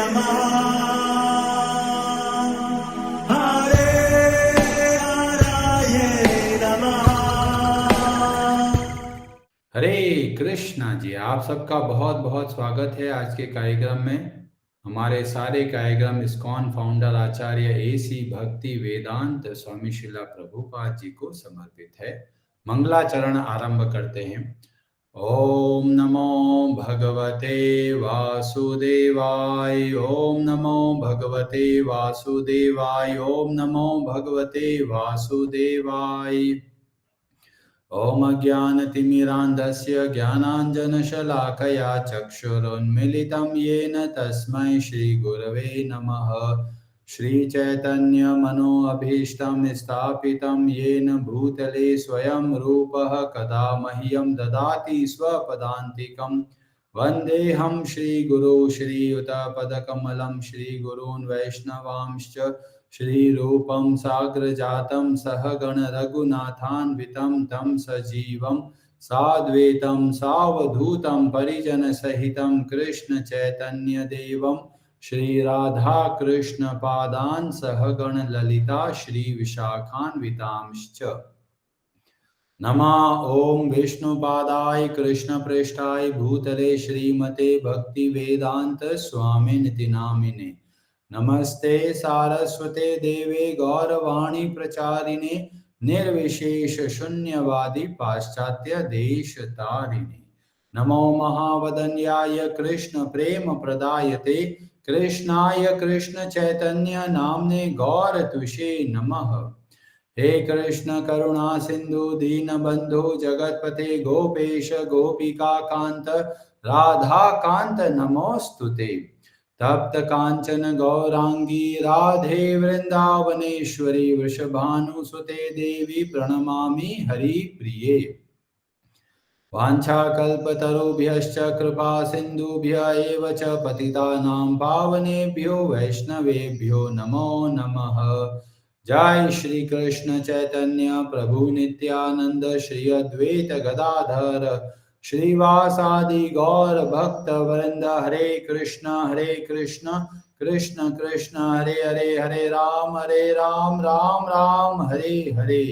नमः हरे नारायण नमः। हरे कृष्णा जी, आप सबका बहुत बहुत स्वागत है आज के कार्यक्रम में। हमारे सारे कार्यक्रम इस्कॉन फाउंडर आचार्य AC भक्ति वेदांत स्वामी शिला प्रभुपाद जी को समर्पित है। मंगलाचरण आरंभ करते हैं। ओम नमो भगवते वासुदेवाय। ओम नमो भगवते वासुदेवाय। ओम नमो भगवते वासुदेवाय। ओम अज्ञानतिमिरान्धस्य ज्ञानाञ्जनशलाकया चक्षुरुन्मीलितं येन तस्मै श्रीगुरवे नमः। श्रीचैतन्यमनोभीष्टं स्थापितं येन भूतले स्वयं रूपः कदा मह्यं ददाति स्वपदान्तिकं। वन्देऽहं श्रीगुरो श्रीयुतपदकमलं श्रीगुरून् वैष्णवांश्च श्रीरूपं साग्रजातं सहगण रघुनाथान्वितं तं सजीवं साद्वैतं सावधूतं परिजनसहितं कृष्ण चैतन्यदेवं श्रीराधाकृष्णपादान् सहगण ललिता श्रीविशाखान्वितांश्च। नमः ओं विष्णुपादाय कृष्णप्रेष्ठाय भूतले श्रीमते भक्तिवेदांत स्वामिनिति नामिने। नमस्ते सारस्वते देवे गौरवाणी प्रचारिणे निर्विशेष शून्यवादी पाश्चात्य देश तारिणे। नमो महावदन्याय कृष्ण प्रेम प्रदायते कृष्णाय कृष्ण चैतन्य नामने गौर तुषे नमः। हे कृष्ण करुणा सिंधु दीनबंधु जगतपते गोपेश गोपिका कांत राधा कांत नमोस्तुते। तप्त कांचन गौरांगी राधे वृंदावनेश्वरी वृषभानुसुते देवी प्रणमामि हरिप्रिये। वाञ्छाकल्पतरुभ्यश्च कृपा सिन्धुभ्य एव च पतितानां पावनेभ्यो वैष्णवेभ्यो नमो नमः। जय श्री कृष्ण चैतन्य प्रभु नित्यानंद श्री अद्वैत गदाधर श्रीवासादि गौर भक्त वृंद। हरे कृष्ण कृष्ण कृष्ण हरे हरे हरे राम राम राम हरे हरे।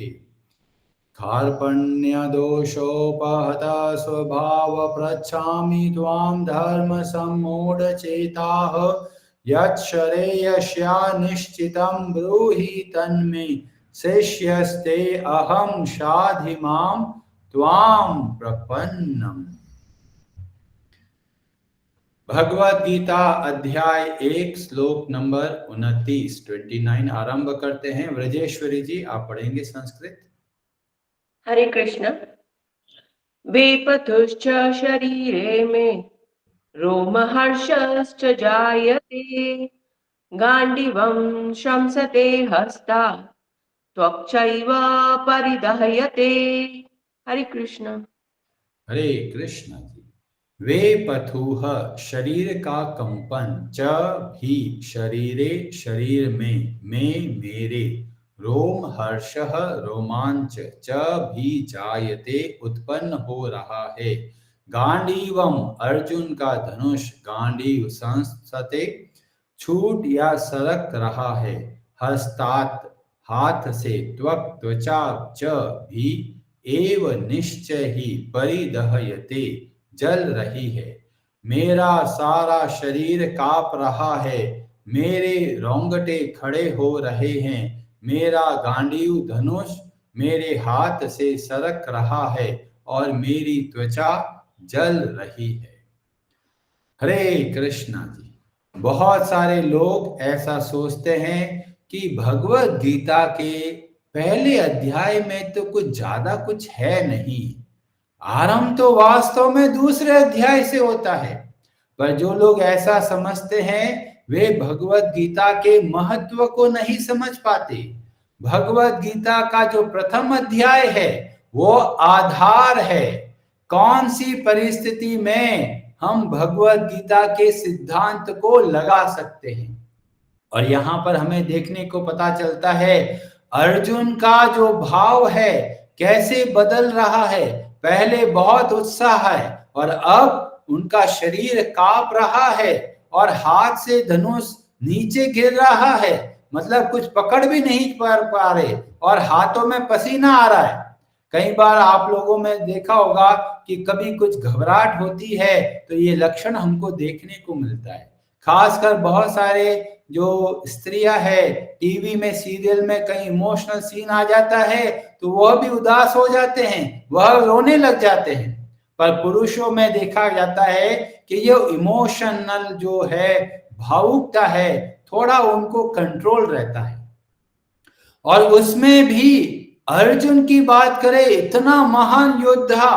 कार्पण्यदोषोपहत स्वभाव पृच्छामि त्वां धर्मसम्मूढचेताः। यच्छ्रेयस्या निश्चितं ब्रूहि तन्मे शिष्यस्ते अहं शाधि मां त्वां प्रपन्नम्। भगवद गीता अध्याय 1 श्लोक नंबर 29 आरंभ करते हैं। व्रजेश्वरी जी आप पढ़ेंगे संस्कृत। हरे कृष्ण। वेपथुश्च शरीरे मे रोमहर्षश्च जायते गाण्डीवं शंसते हस्तात् त्वक्चैव परिदह्यते। हरे कृष्ण। हरे कृष्ण जी। वे पथुः शरीर का कंपन, च भी शरीरे शरीर में मेरे, रोम हर्षः रोमांच, च भी जायते उत्पन्न हो रहा है, गांडीवम अर्जुन का धनुष गांडीव संसते छूट या सरक रहा है, हस्तात हाथ से, त्वक त्वचा च भी एव निश्चय ही परिदह्यते जल रही है। मेरा सारा शरीर कांप रहा है, मेरे रोंगटे खड़े हो रहे हैं, मेरा गांडीव धनुष मेरे हाथ से सरक रहा है और मेरी त्वचा जल रही है। हरे कृष्णा जी। बहुत सारे लोग ऐसा सोचते हैं कि भगवत गीता के पहले अध्याय में तो कुछ ज्यादा कुछ है नहीं, आरंभ तो वास्तव में दूसरे अध्याय से होता है। पर जो लोग ऐसा समझते हैं वे भगवत गीता के महत्व को नहीं समझ पाते। भगवत गीता का जो प्रथम अध्याय है वो आधार है। कौन सी परिस्थिति में हम भगवत गीता के सिद्धांत को लगा सकते हैं। और यहाँ पर हमें देखने को पता चलता है अर्जुन का जो भाव है कैसे बदल रहा है। पहले बहुत उत्साह है और अब उनका शरीर कांप रहा है और हाथ से धनुष नीचे गिर रहा है, मतलब कुछ पकड़ भी नहीं पा रहे और हाथों में पसीना आ रहा है। कई बार आप लोगों में देखा होगा कि कभी कुछ घबराहट होती है तो ये लक्षण हमको देखने को मिलता है। खासकर बहुत सारे जो स्त्रियां है, टीवी में सीरियल में कहीं इमोशनल सीन आ जाता है तो वह भी उदास हो जाते हैं, वह रोने लग जाते हैं। पर पुरुषों में देखा जाता है कि ये इमोशनल जो है, भावुकता है, थोड़ा उनको कंट्रोल रहता है। और उसमें भी अर्जुन की बात करें, इतना महान योद्धा,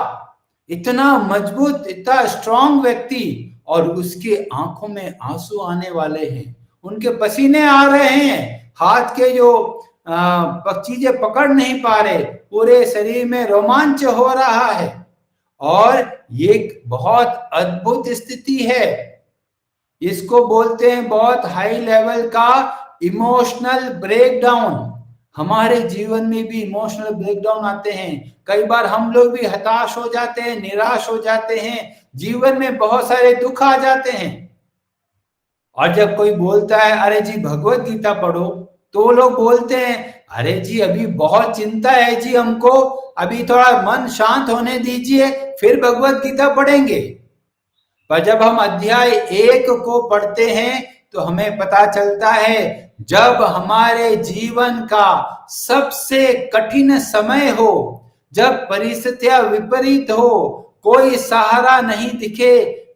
इतना मजबूत, इतना स्ट्रांग व्यक्ति, और उसके आंखों में आंसू आने वाले हैं, उनके पसीने आ रहे हैं, हाथ के जो चीजें पकड़ नहीं पा रहे, पूरे शरीर में रोमांच हो रहा है। और ये बहुत अद्भुत स्थिति है, इसको बोलते हैं बहुत हाई लेवल का इमोशनल ब्रेकडाउन। हमारे जीवन में भी इमोशनल ब्रेकडाउन आते हैं, कई बार हम लोग भी हताश हो जाते हैं, निराश हो जाते हैं, जीवन में बहुत सारे दुख आ जाते हैं। और जब कोई बोलता है अरे जी भगवत गीता पढ़ो, तो वो लोग बोलते हैं अरे जी अभी बहुत चिंता है जी हमको, अभी थोड़ा मन शांत होने दीजिए फिर भगवत गीता पढ़ेंगे। पर जब हम अध्याय 1 को पढ़ते हैं तो हमें पता चलता है जब हमारे जीवन का सबसे कठिन समय हो, जब परिस्थितियां विपरीत हो, कोई सहारा नहीं दिखे,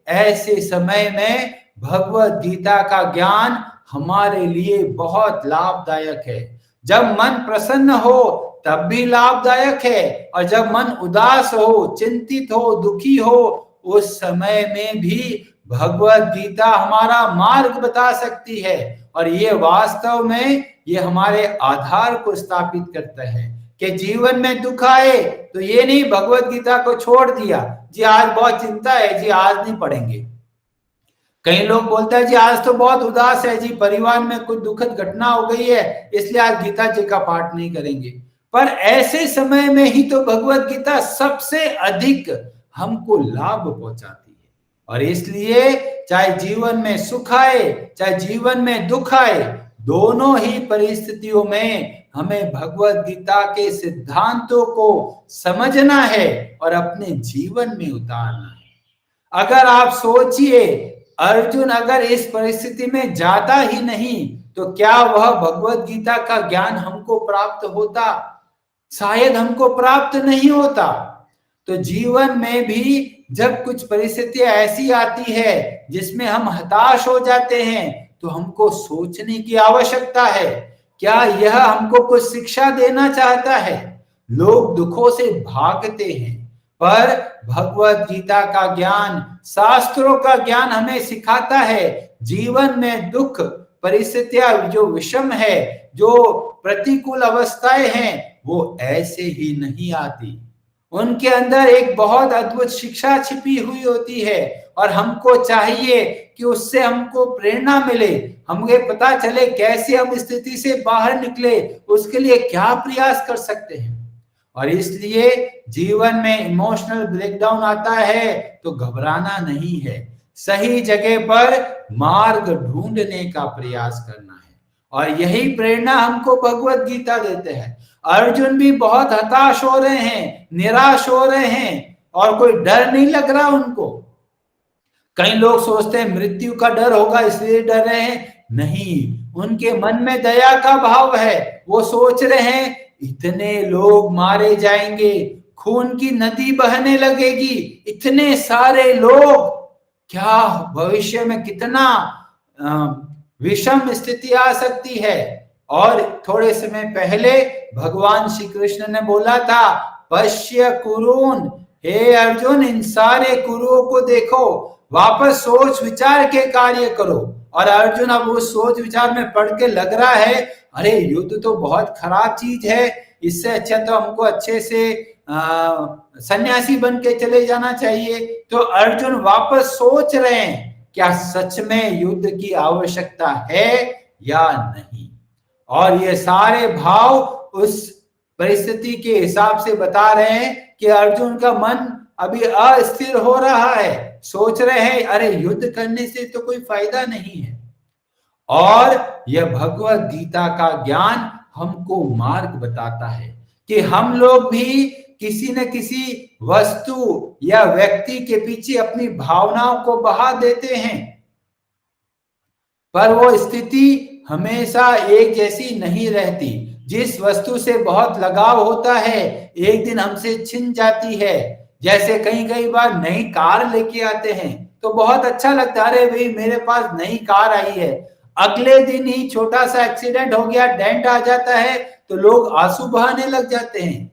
ऐसे समय में भगवत गीता का ज्ञान हमारे लिए बहुत लाभदायक है। जब मन प्रसन्न हो तब भी लाभदायक है, और जब मन उदास हो, चिंतित हो, दुखी हो, उस समय में भी भगवत गीता हमारा मार्ग बता सकती है। और ये वास्तव में ये हमारे आधार को स्थापित करता है कि जीवन में दुख आए तो ये नहीं भगवत गीता को छोड़ दिया, जी आज बहुत चिंता है जी आज नहीं पढ़ेंगे। कई लोग बोलते हैं जी आज तो बहुत उदास है जी, परिवार में कुछ दुखद घटना हो गई है इसलिए आज गीता जी का पाठ नहीं करेंगे। पर ऐसे समय में ही तो भगवत गीता सबसे अधिक हमको लाभ पहुंचाती है। और इसलिए चाहे जीवन में सुख आए चाहे जीवन में दुख आए, दोनों ही परिस्थितियों में हमें भगवत गीता के सिद्धांतों को समझना है और अपने जीवन में उतारना है। अगर आप सोचिए अर्जुन अगर इस परिस्थिति में जाता ही नहीं तो क्या वह भगवत गीता का ज्ञान हमको प्राप्त होता? शायद हमको प्राप्त नहीं होता। तो जीवन में भी जब कुछ परिस्थितियां ऐसी आती है जिसमें हम हताश हो जाते हैं तो हमको सोचने की आवश्यकता है, क्या यह हमको कुछ शिक्षा देना चाहता है? लोग दुखों से भागते हैं, पर भगवत गीता का ज्ञान, शास्त्रों का ज्ञान हमें सिखाता है जीवन में दुख परिस्थितियां जो विषम है, जो प्रतिकूल अवस्थाएं हैं, वो ऐसे ही नहीं आती। उनके अंदर एक बहुत अद्भुत शिक्षा छिपी हुई होती है और हमको चाहिए कि उससे हमको प्रेरणा मिले, हमें पता चले कैसे हम स्थिति से बाहर निकले, उसके लिए क्या प्रयास कर सकते हैं। और इसलिए जीवन में इमोशनल ब्रेकडाउन आता है तो घबराना नहीं है, सही जगह पर मार्ग ढूंढने का प्रयास करना है। और यही प्रेरणा हमको भगवत गीता देते हैं। अर्जुन भी बहुत हताश हो रहे हैं, निराश हो रहे हैं और कोई डर नहीं लग रहा उनको। कई लोग सोचते हैं मृत्यु का डर होगा इसलिए डर रहे हैं, नहीं, उनके मन में दया का भाव है। वो सोच रहे हैं इतने लोग मारे जाएंगे, खून की नदी बहने लगेगी, इतने सारे लोग, क्या भविष्य में कितना विषम स्थिति आ सकती है। और थोड़े समय पहले भगवान श्री कृष्ण ने बोला था पश्य कुरुन, हे अर्जुन इन सारे कुरुओं को देखो, वापस सोच विचार के कार्य करो। और अर्जुन अब उस सोच विचार में पढ़ के लग रहा है अरे युद्ध तो बहुत खराब चीज है, इससे अच्छा तो हमको अच्छे से सन्यासी बन के चले जाना चाहिए। तो अर्जुन वापस सोच रहे हैं क्या सच में युद्ध की आवश्यकता है या नहीं। और ये सारे भाव उस परिस्थिति के हिसाब से बता रहे हैं कि अर्जुन का मन अभी अस्थिर हो रहा है, सोच रहे हैं अरे युद्ध करने से तो कोई फायदा नहीं है। और यह भगवत गीता का ज्ञान हमको मार्ग बताता है कि हम लोग भी किसी न किसी वस्तु या व्यक्ति के पीछे अपनी भावनाओं को बहा देते हैं, पर वो स्थिति हमेशा एक जैसी नहीं रहती। जिस वस्तु से बहुत लगाव होता है एक दिन हमसे छिन जाती है। जैसे कई बार नई कार लेके आते हैं तो बहुत अच्छा लगता है, अरे भाई मेरे पास नई कार आई है। अगले दिन ही छोटा सा एक्सीडेंट हो गया, डेंट आ जाता है तो लोग आंसू बहाने लग जाते हैं।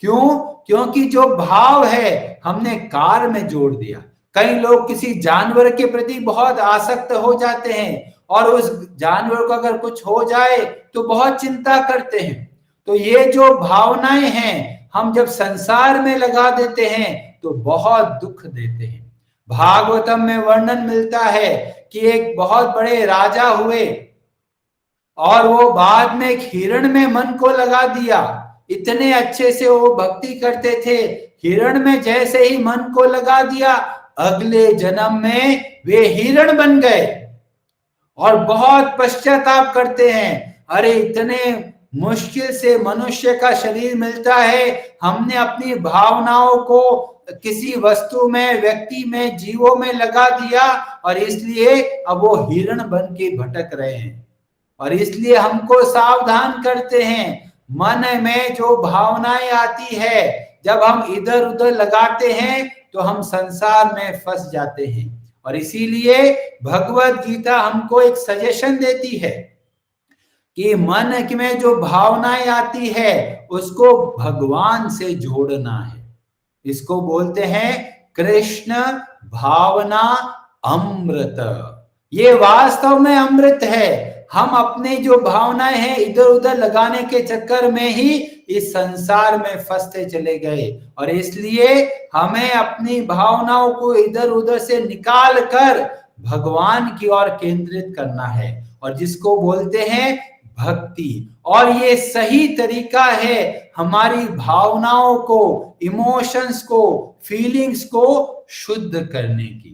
क्यों? क्योंकि जो भाव है हमने कार में जोड़ दिया। कई लोग किसी जानवर के प्रति बहुत आसक्त हो जाते हैं और उस जानवर को अगर कुछ हो जाए तो बहुत चिंता करते हैं। तो ये जो भावनाएं हैं हम जब संसार में लगा देते हैं तो बहुत दुख देते हैं। भागवतम में वर्णन मिलता है कि एक बहुत बड़े राजा हुए और वो बाद में एक हिरण में मन को लगा दिया। इतने अच्छे से वो भक्ति करते थे, हिरण में जैसे ही मन को लगा दिया अगले जन्म में वे हिरण बन गए और बहुत पश्चाताप करते हैं, अरे इतने मुश्किल से मनुष्य का शरीर मिलता है, हमने अपनी भावनाओं को किसी वस्तु में, व्यक्ति में, जीवों में लगा दिया और इसलिए अब वो हिरण बन के भटक रहे हैं। और इसलिए हमको सावधान करते हैं, मन में जो भावनाएं आती है जब हम इधर उधर लगाते हैं तो हम संसार में फंस जाते हैं। और इसीलिए भगवत गीता हमको एक सजेशन देती है कि मन में जो भावनाएं आती है उसको भगवान से जोड़ना है। इसको बोलते हैं कृष्ण भावना अमृत। ये वास्तव में अमृत है। हम अपने जो भावनाएं हैं इधर उधर लगाने के चक्कर में ही इस संसार में फंसते चले गए और इसलिए हमें अपनी भावनाओं को इधर उधर से निकाल कर भगवान की ओर केंद्रित करना है और जिसको बोलते हैं भक्ति। और ये सही तरीका है हमारी भावनाओं को, इमोशंस को, फीलिंग्स को शुद्ध करने की।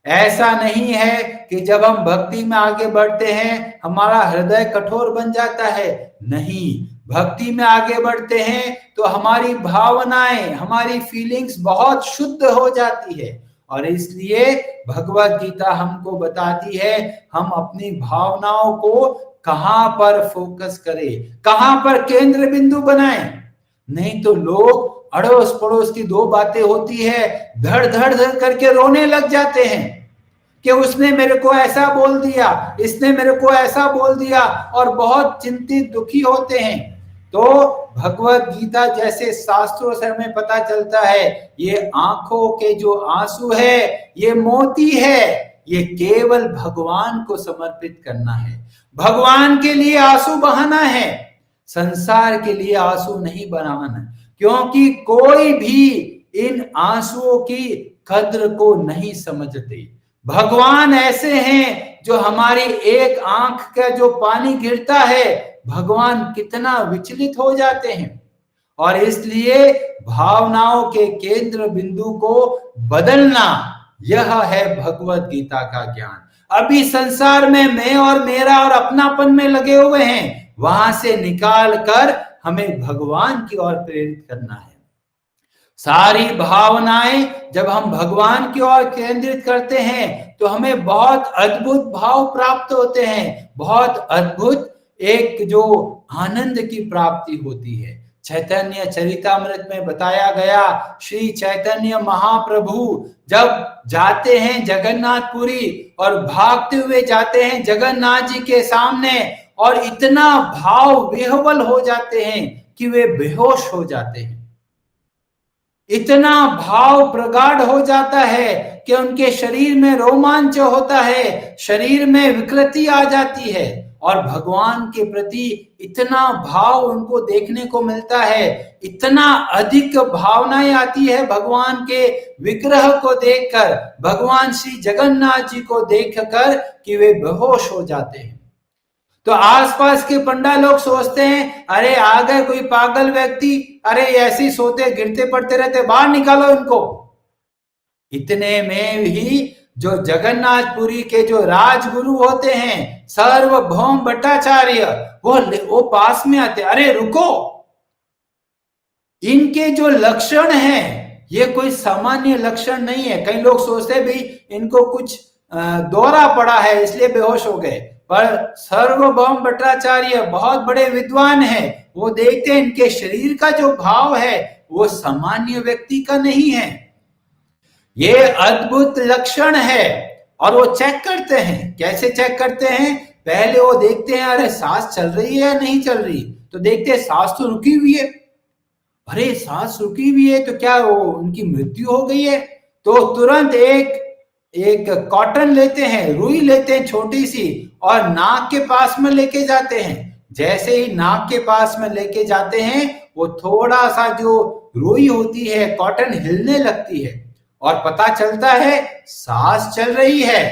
ऐसा नहीं है कि जब हम भक्ति में आगे बढ़ते हैं हमारा हृदय कठोर बन जाता है, नहीं। भक्ति में आगे बढ़ते हैं तो हमारी भावनाएं, हमारी फीलिंग्स बहुत शुद्ध हो जाती है और इसलिए भगवत गीता हमको बताती है हम अपनी भावनाओं को कहां पर फोकस करें, कहां पर केंद्र बिंदु बनाएं। नहीं तो लोग अड़ोस पड़ोस की दो बातें होती है, धड़ धड़ धड़ करके रोने लग जाते हैं कि उसने मेरे को ऐसा बोल दिया, इसने मेरे को ऐसा बोल दिया और बहुत चिंतित दुखी होते हैं। तो भगवत गीता जैसे शास्त्रों से हमें पता चलता है ये आंखों के जो आंसू है ये मोती है, ये केवल भगवान को समर्पित करना है, भगवान के लिए आंसू बहाना है, संसार के लिए आंसू नहीं बहाना। क्योंकि कोई भी इन आंसुओं की कद्र को नहीं समझते। भगवान ऐसे हैं जो हमारी एक आंख का जो पानी गिरता है भगवान कितना विचलित हो जाते हैं। और इसलिए भावनाओं के केंद्र बिंदु को बदलना, यह है भगवत गीता का ज्ञान। अभी संसार में मैं और मेरा और अपनापन में लगे हुए हैं, वहां से निकाल कर हमें भगवान की ओर प्रेरित करना है। सारी भावनाएं जब हम भगवान की ओर केंद्रित करते हैं तो हमें बहुत अद्भुत भाव प्राप्त होते हैं, बहुत अद्भुत एक जो आनंद की प्राप्ति होती है। चैतन्य चरितामृत में बताया गया, श्री चैतन्य महाप्रभु जब जाते हैं जगन्नाथपुरी और भागते हुए जाते हैं जगन्नाथ जी के सामने और इतना भाव विह्वल हो जाते हैं कि वे बेहोश हो जाते हैं। इतना भाव प्रगाढ़ हो जाता है कि उनके शरीर में रोमांच होता है, शरीर में विकृति आ जाती है और भगवान के प्रति इतना भाव उनको देखने को मिलता है, इतना अधिक भावनाएं आती है भगवान के विग्रह को देखकर, भगवान श्री जगन्नाथ जी को देखकर कि वे बेहोश हो जाते हैं। तो आसपास के पंडा लोग सोचते हैं, अरे आ गए कोई पागल व्यक्ति, अरे ऐसे ही सोते गिरते पड़ते रहते, बाहर निकालो इनको। इतने में ही जो जगन्नाथपुरी के जो राजगुरु होते हैं सार्वभौम भट्टाचार्य, वो पास में आते, अरे रुको, इनके जो लक्षण हैं ये कोई सामान्य लक्षण नहीं है। कई लोग सोचते भी इनको कुछ दौरा पड़ा है इसलिए बेहोश हो गए, पर सार्वभौम भट्टाचार्य बहुत बड़े विद्वान हैं, वो देखते हैं इनके शरीर का जो भाव है वो सामान्य व्यक्ति का नहीं है, ये अद्भुत लक्षण है। और वो चेक करते हैं। कैसे चेक करते हैं? पहले वो देखते हैं अरे सांस चल रही है या नहीं चल रही, तो देखते हैं सांस तो रुकी हुई है, अरे सांस रुकी हुई है तो क्या वो उनकी मृत्यु हो गई है? तो तुरंत एक कॉटन लेते हैं, रुई लेते हैं छोटी सी, और नाक के पास में लेके जाते हैं। जैसे ही नाक के पास में लेके जाते हैं वो थोड़ा सा जो रुई होती है कॉटन हिलने लगती है और पता चलता है सांस चल रही है,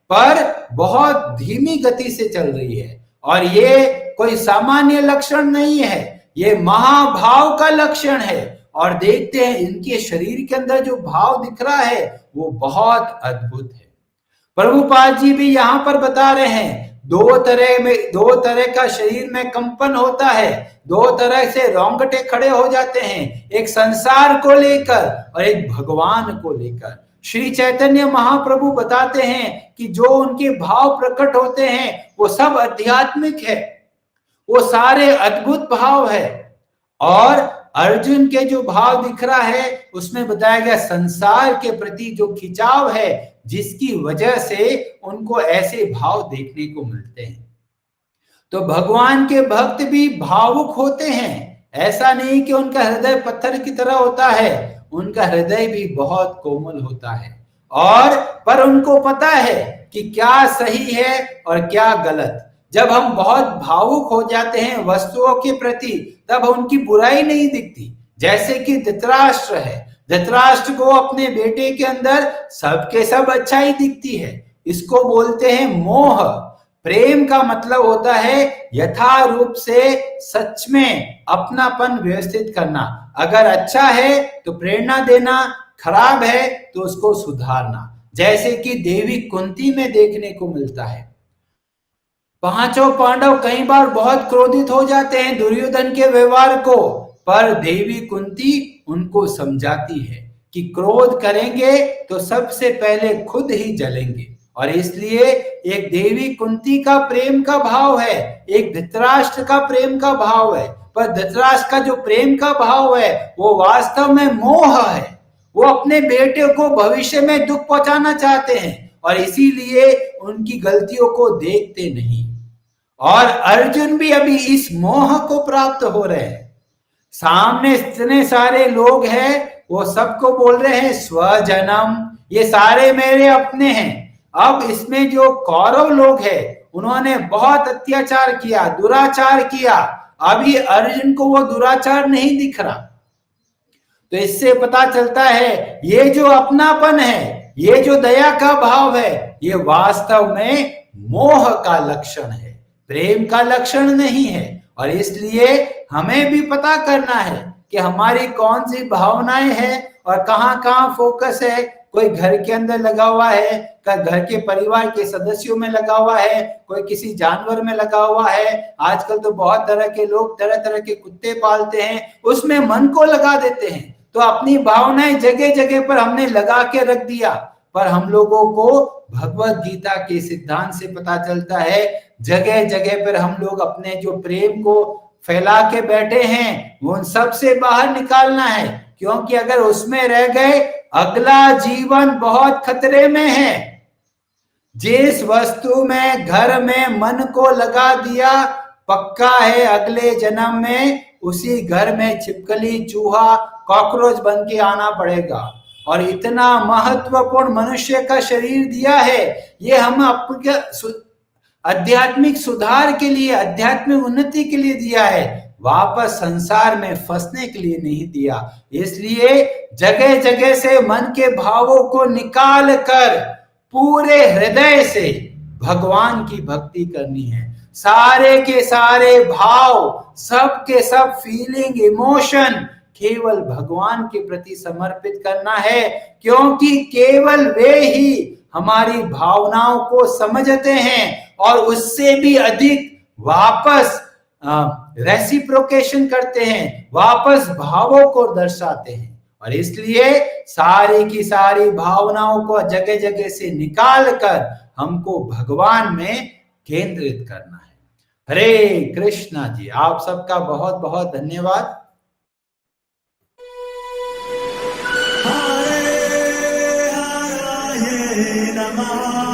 पर बहुत धीमी गति से चल रही है। और ये कोई सामान्य लक्षण नहीं है, ये महाभाव का लक्षण है। और देखते हैं इनके शरीर के अंदर जो भाव दिख रहा है वो बहुत अद्भुत है। प्रभुपाद जी भी यहाँ पर बता रहे हैं दो तरह का शरीर में कंपन होता है, दो तरह से रोंगटे खड़े हो जाते हैं, एक संसार को लेकर और एक भगवान को लेकर। श्री चैतन्य महाप्रभु बताते हैं कि जो उनके भाव प्रकट होते हैं वो सब आध्यात्मिक है, वो सारे अद्भुत भाव है। और अर्जुन के जो भाव दिख रहा है उसमें बताया गया संसार के प्रति जो खिंचाव है, जिसकी वजह से उनको ऐसे भाव देखने को मिलते हैं। तो भगवान के भक्त भी भावुक होते हैं, ऐसा नहीं कि उनका हृदय पत्थर की तरह होता है, उनका हृदय भी बहुत कोमल होता है। और पर उनको पता है कि क्या सही है और क्या गलत। जब हम बहुत भावुक हो जाते हैं वस्तुओं के प्रति तब उनकी बुराई नहीं दिखती। जैसे कि धृतराष्ट्र है, धृतराष्ट्र को अपने बेटे के अंदर सबके सब अच्छाई दिखती है, इसको बोलते हैं मोह। प्रेम का मतलब होता है यथा रूप से सच में अपनापन व्यवस्थित करना। अगर अच्छा है तो प्रेरणा देना, खराब है तो उसको सुधारना, जैसे कि देवी कुंती में देखने को मिलता है। पांचों पांडव कई बार बहुत क्रोधित हो जाते हैं दुर्योधन के व्यवहार को, पर देवी कुंती उनको समझाती है कि क्रोध करेंगे तो सबसे पहले खुद ही जलेंगे। और इसलिए एक देवी कुंती का प्रेम का भाव है, एक धृतराष्ट्र का प्रेम का भाव है, पर धृतराष्ट्र का जो प्रेम का भाव है वो वास्तव में मोह है। वो अपने बेटे को भविष्य में दुख पहुंचाना चाहते हैं और इसीलिए उनकी गलतियों को देखते नहीं। और अर्जुन भी अभी इस मोह को प्राप्त हो रहे हैं। सामने इतने सारे लोग हैं, वो सबको बोल रहे हैं स्वजनम, ये सारे मेरे अपने हैं। अब इसमें जो कौरव लोग हैं उन्होंने बहुत अत्याचार किया, दुराचार किया, अभी अर्जुन को वो दुराचार नहीं दिख रहा। तो इससे पता चलता है ये जो अपनापन है, ये जो दया का भाव है, ये वास्तव में मोह का लक्षण है, प्रेम का लक्षण नहीं है। और इसलिए हमें भी पता करना है कि हमारी कौन सी भावनाएं हैं और कहाँ कहाँ फोकस है। कोई घर के अंदर लगा हुआ है, घर के परिवार के सदस्यों में लगा हुआ है, कोई किसी जानवर में लगा हुआ है। आजकल तो बहुत तरह के लोग तरह तरह के कुत्ते पालते हैं, उसमें मन को लगा देते हैं। तो अपनी भावनाएं जगह जगह पर हमने लगा के रख दिया। पर हम लोगों को भगवत गीता के सिद्धांत से पता चलता है जगह जगह पर हम लोग अपने जो प्रेम को फैला के बैठे हैं वो उन सब से बाहर निकालना है, क्योंकि अगर उसमें रह गए अगला जीवन बहुत खतरे में है। जिस वस्तु में घर में मन को लगा दिया, पक्का है अगले जन्म में उसी घर में छिपकली, चूहा, कॉकरोच बन के आना पड़ेगा। और इतना महत्वपूर्ण मनुष्य का शरीर दिया है, ये हम आपके आध्यात्मिक सुधार के लिए, आध्यात्मिक उन्नति के लिए दिया है, वापस संसार में फंसने के लिए नहीं दिया। इसलिए जगह जगह से मन के भावों को निकाल कर पूरे हृदय से भगवान की भक्ति करनी है। सारे के सारे भाव, सब के सब फीलिंग, इमोशन केवल भगवान के प्रति समर्पित करना है, क्योंकि केवल वे ही हमारी भावनाओं को समझते हैं और उससे भी अधिक वापस रेसिप्रोकेशन करते हैं, वापस भावों को दर्शाते हैं। और इसलिए सारी की सारी भावनाओं को जगह जगह से निकाल कर हमको भगवान में केंद्रित करना है। हरे कृष्णा जी, आप सबका बहुत बहुत धन्यवाद। Hare Hare Namaha